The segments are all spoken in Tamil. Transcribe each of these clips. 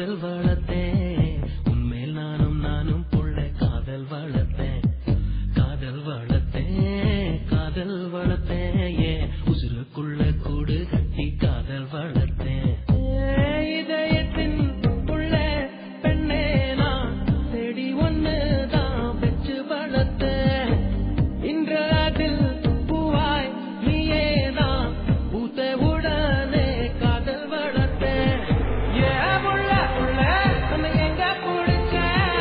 காதல் வளர்த்தேன் உன்மேல் நானும் புள்ள காதல் வளர்த்தேன் காதல் வளர்த்தேன் காதல் வளர்த்தேன் ஏன் உசுருக்குள்ள கூடு கட்டி காதல் வளர்த்தேன் இதயத்தின் புள்ள பெண்ணே நான் செடி ஒண்ணுதான் வச்சு வளர்த்தேன் இன்று அதில் பூவாய் நீயேதான் பூத்த உடனே காதல் வளர்த்தேன் ஏன் புள்ள புள்ள உன்னை எங்க பிடிச்சேன்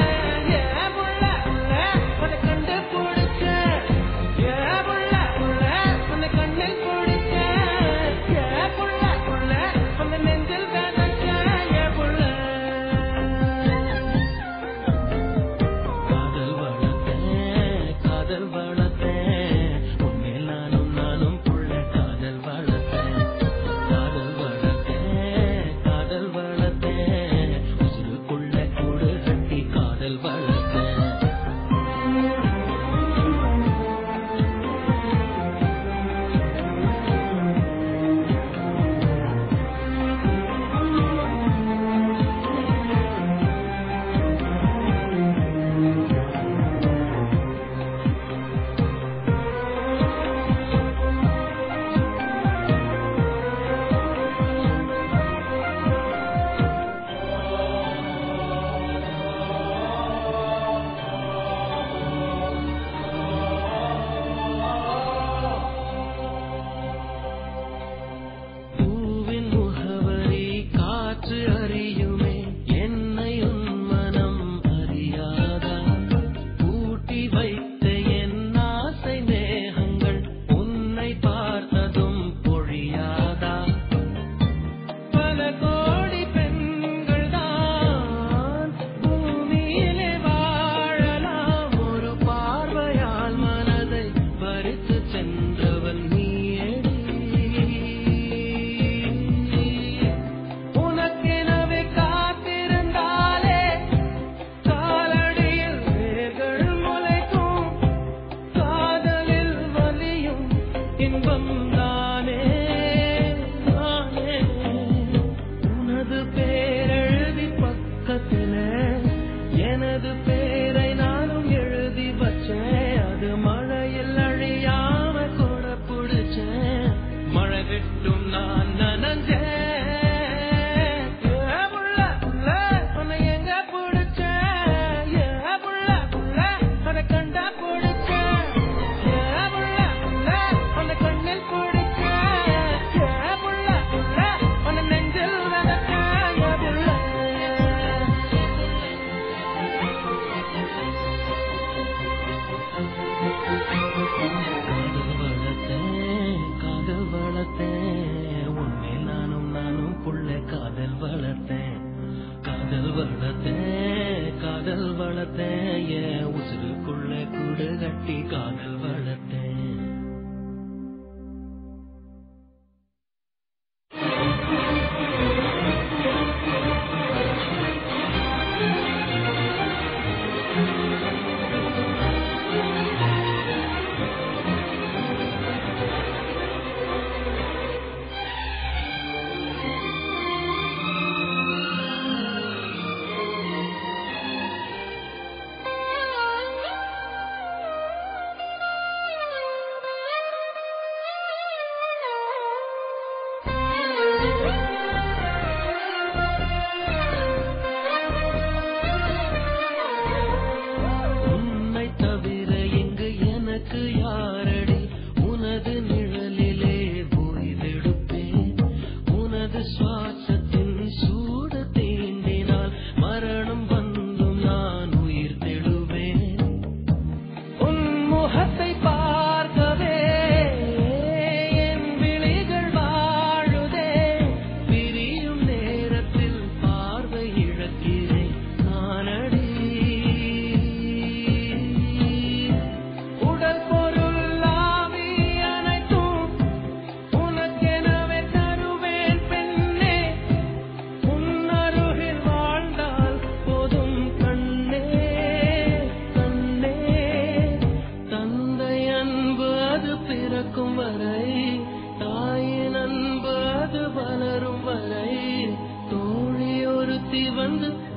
ஏன் புள்ள புள்ள உன்னை கண்டு பிடிச்சேன் ஏன் புள்ள புள்ள உன்னை கண்ணில் பிடிச்சேன் ஏன் புள்ள புள்ள உன்னை நெஞ்சில் விதைச்சேன் ஏன் புள்ள காதல் வளர்த்தேன் காதல் வளர்த்தேன் உன்மேல் நானும் புள்ள காதல் வளர்த்தேன் காதல் வளர்த்தேன் காதல் வளர்த்தேன் உசுருக்குள்ள கூடு கட்டி காதல் வளர்த்தேன் பூவின் முகவரி காற்று அறியுமே என்னை உன் மனம் அறியாதா பூட்டி வைத்த என் ஆசை மேகங்கள் உன்னை பார்த்ததும் பொழியாதா பல கோடி பெண்கள் தான் பூமியிலே வாழலாம் ஒரு பார்வையால் மனதை பறித்து சென்றவன் நீயேடி உனக்கெனவே காத்திருந்தாலே காலடியில் வேர்கள் முளைக்கும் காதலில் வலியும் இன்பம் தானே நானே உனது பேரெழுதி பக்கத்தில எனது பேரை நானும் எழுதி வச்சேன் அது மழையில் அழியாம கூட பிடிச்சேன் மழை விட்டும் நான் நனஞ்சேன் ஏன் புள்ள புள்ள உன்னை எங்க பிடிச்சேன் ஏன் புள்ள புள்ள உன்னை கண்டா பிடிச்சேன் ஏன் புள்ள புள்ள உன்னை கண்ணில் பிடிச்சேன் ஏன் புள்ள புள்ள உன்னை நெஞ்சில் விதைச்சேன் ஏன் புள்ள காதல் வளர்த்தேன் உன்மேல் நானும் புள்ள காதல் வளர்த்தேன் காதல் வளர்த்தேன் காதல் வளர்த்தேன் ஏன் உசுருக்குள்ள கூடு கட்டி காதல் வளர்த்தேன்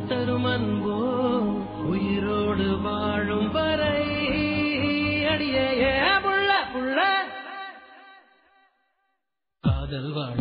தரும் அன்போ உயிரோடு வாழும் வரை அடியே புள்ள புள்ள காதல் வாழ